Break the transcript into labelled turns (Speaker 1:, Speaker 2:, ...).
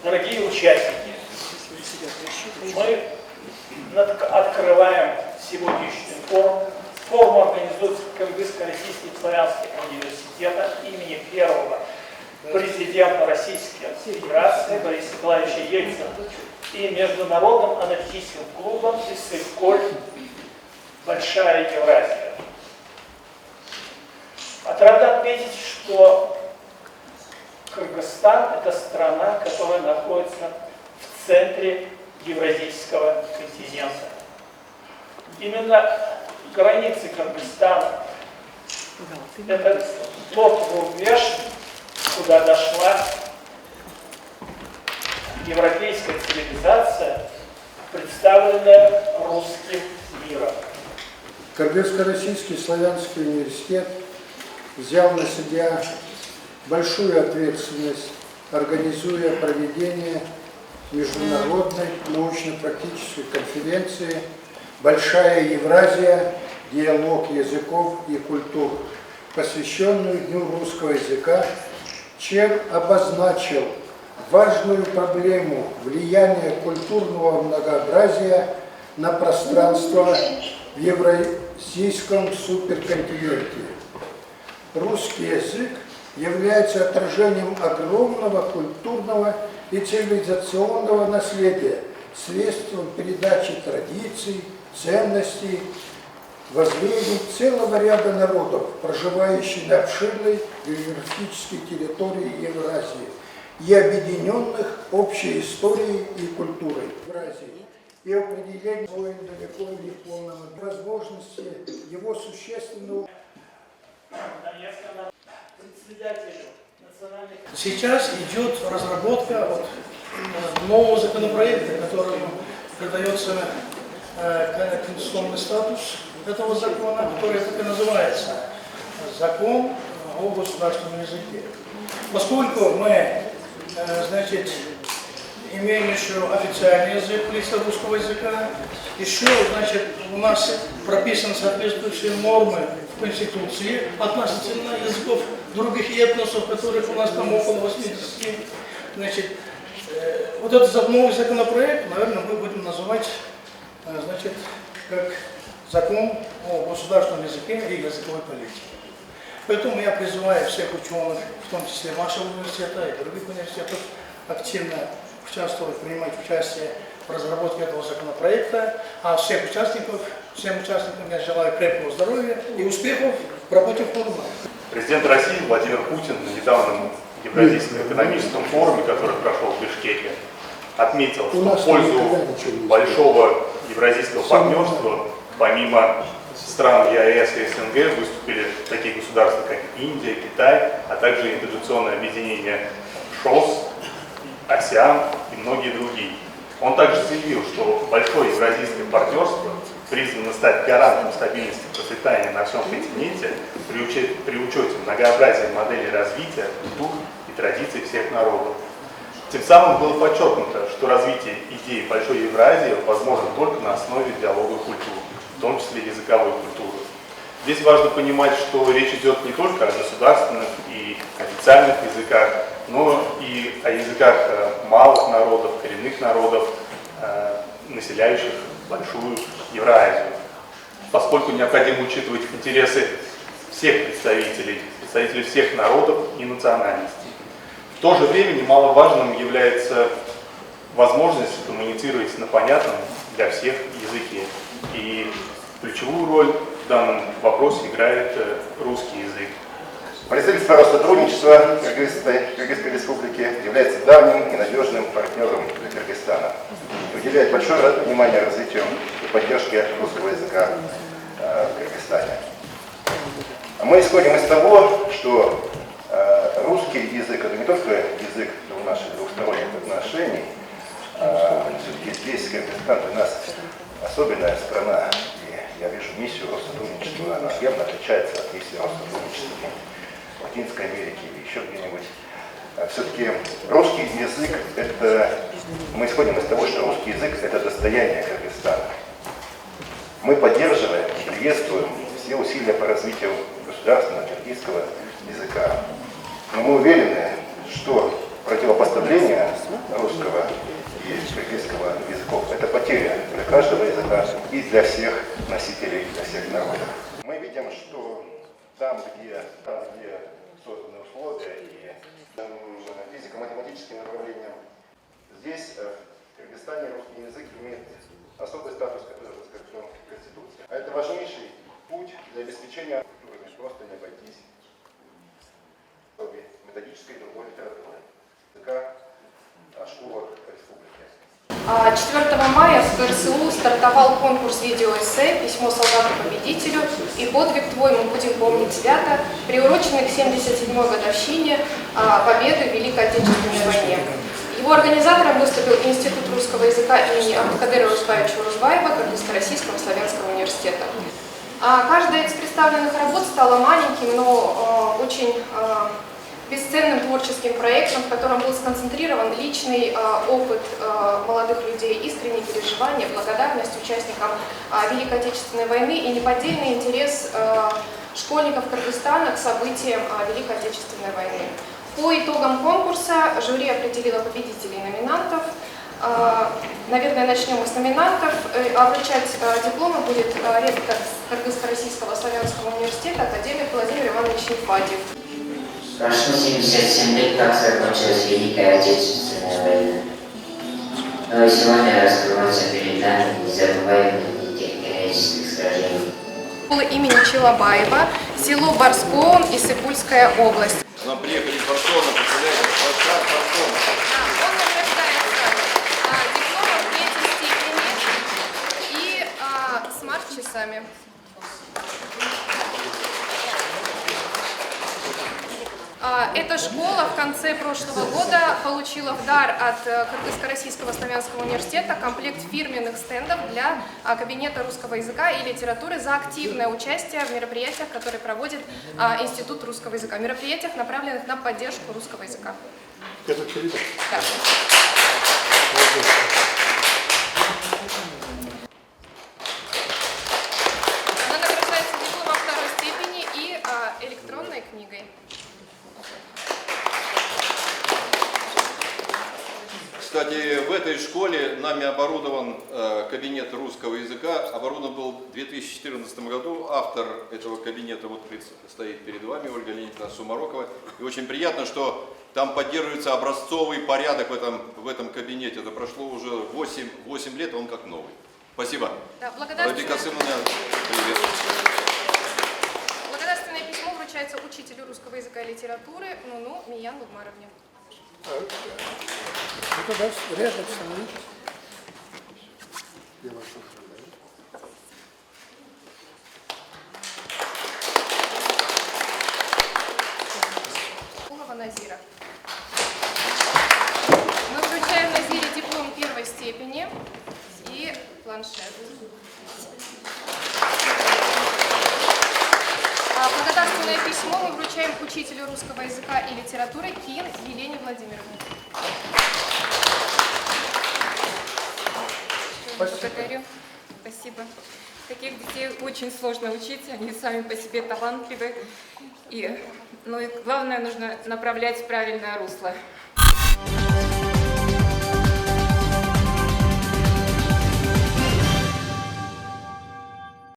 Speaker 1: Дорогие участники, мы открываем сегодняшний форум. Форум организуется Кыргызско-Российским славянским университетом имени первого президента Российской Федерации Бориса Николаевича Ельцина и Международным аналитическим клубом «Иссык-Куль. Большая Евразия». Рад отметить, что Кыргызстан – это страна, которая находится в центре Евразийского континента. Именно границы Кыргызстана – это тот рубеж, куда дошла европейская цивилизация, представленная русским миром.
Speaker 2: Кыргызско-Российский славянский университет взял на себя большую ответственность, организуя проведение международной научно-практической конференции «Большая Евразия. Диалог языков и культур», посвященную Дню русского языка, чем обозначил важную проблему влияния культурного многообразия на пространство в евразийском суперконтиненте. Русский язык является отражением огромного культурного и цивилизационного наследия, средством передачи традиций, ценностей, воззрений целого ряда народов, проживающих на обширной географической территории Евразии и объединенных общей историей и культурой Евразии, и определение своим далеко не полным возможности его существенного.
Speaker 3: Сейчас идет разработка нового законопроекта, которому придается конституционный статус этого закона, который так и называется «Закон о государственном языке». Поскольку мы, имеем еще официальный язык лица русского языка, еще, у нас прописаны соответствующие нормы в Конституции относительно языков других этносов, которых у нас там около 80. Вот этот новый законопроект, наверное, мы будем называть, как закон о государственном языке и языковой политике. Поэтому я призываю всех ученых, в том числе вашего университета и других университетов, активно участвовать, принимать участие в разработке этого законопроекта. А всем участникам я желаю крепкого здоровья и успехов в работе форума.
Speaker 4: Президент России Владимир Путин на недавнем Евразийском экономическом форуме, который прошел в Бишкеке, отметил, что в пользу большого евразийского партнерства, помимо стран ЕАЭС и СНГ, выступили такие государства, как Индия, Китай, а также интеграционное объединение ШОС, АСЕАН и многие другие. Он также заявил, что большое евразийское партнерство призвано стать гарантом стабильности и процветания на всем континенте при учете многообразия моделей развития, культур и традиций всех народов. Тем самым было подчеркнуто, что развитие идеи Большой Евразии возможно только на основе диалога культур, в том числе языковой культуры. Здесь важно понимать, что речь идет не только о государственных и официальных языках, но и о языках малых народов, коренных народов, населяющих Большую Евразию, поскольку необходимо учитывать интересы всех представителей всех народов и национальностей. В то же время немаловажным является возможность коммуницировать на понятном для всех языке. И ключевую роль в данном вопросе играет русский язык.
Speaker 5: Правительство Россотрудничества Кыргызской Республики является давним и надежным партнером для Кыргызстана и уделяет большое внимание развитию и поддержке русского языка в Кыргызстане. Мы исходим из того, что русский язык – это не только язык наших двухсторонних отношений, все-таки здесь Кыргызстан для нас особенная страна, и я вижу миссию Россотрудничества, она явно отличается от миссии Россотрудничества в Латинской Америке или еще где-нибудь. Все-таки русский язык – это… Мы исходим из того, что русский язык – это достояние Кыргызстана. Мы поддерживаем и приветствуем все усилия по развитию государственного киргизского языка. Но мы уверены, что противопоставление русского и киргизского языков – это потеря для каждого языка и для всех носителей, для всех народов. Мы видим, что там, где созданы условия и физико-математическим направлением, здесь, в Кыргызстане, русский язык имеет особый статус, который закреплен в Конституции. А это важнейший путь для обеспечения культуры, просто не обойтись методической и другой литературы, языка о школах республики.
Speaker 6: 4 мая в КРСУ стартовал конкурс видеоэссе «Письмо солдату-победителю» и «Подвиг твой мы будем помнить свято», приуроченный к 77-й годовщине победы в Великой Отечественной войне. Его организатором выступил Институт русского языка имени Абдукадыра Рузбаевича Урузбаева Кыргызско-Российского славянского университета. Каждая из представленных работ стала маленьким, но очень бесценным творческим проектом, в котором был сконцентрирован личный опыт молодых людей, искренние переживания, благодарность участникам Великой Отечественной войны и неподдельный интерес школьников Кыргызстана к событиям Великой Отечественной войны. По итогам конкурса жюри определило победителей и номинантов. Наверное, начнем мы с номинантов. Вручать дипломы будет ректор Кыргызско-Российского славянского университета, академик Владимир Иванович Нефадьев.
Speaker 7: Прошло 77 лет, как закончилась Великая Отечественная война. Но и сегодня раскрываются перед нами незабываемые тех героических сражений.
Speaker 6: Школа имени Челобаева, село Барскоун, Иссык-Кульская область.
Speaker 8: К нам приехали из Барскоуна, представляете, Барскоун.
Speaker 6: Он награждается дипломом 3-й степени и смарт-часами. Эта школа в конце прошлого года получила в дар от Кыргызско-Российского славянского университета комплект фирменных стендов для кабинета русского языка и литературы за активное участие в мероприятиях, которые проводит Институт русского языка. Мероприятиях, направленных на поддержку русского языка.
Speaker 2: Это очевидно.
Speaker 6: Да. Она награждается дипломом 2-й степени и электронной книгой.
Speaker 8: Кстати, в этой школе нами оборудован кабинет русского языка. Оборудован был в 2014 году. Автор этого кабинета вот стоит перед вами, Ольга Леонидовна Сумарокова. И очень приятно, что там поддерживается образцовый порядок в этом кабинете. Это прошло уже 8 лет, он как новый. Спасибо.
Speaker 6: Да,
Speaker 8: Радик Касымовна, привет.
Speaker 6: благодарственное письмо вручается учителю русского языка и литературы Нуну Миян Лугмаровне.
Speaker 2: Ну тогда рядом становитесь. Я вас поздравляю.
Speaker 6: Кулова Назира. Мы вручаем Назире диплом 1-й степени и планшет. Благодарственное письмо мы вручаем учителю русского языка и литературы Кин Елене Владимировне.
Speaker 9: Благодарю. Спасибо. Таких детей очень сложно учить, они сами по себе талантливы. Но главное, нужно направлять в правильное русло.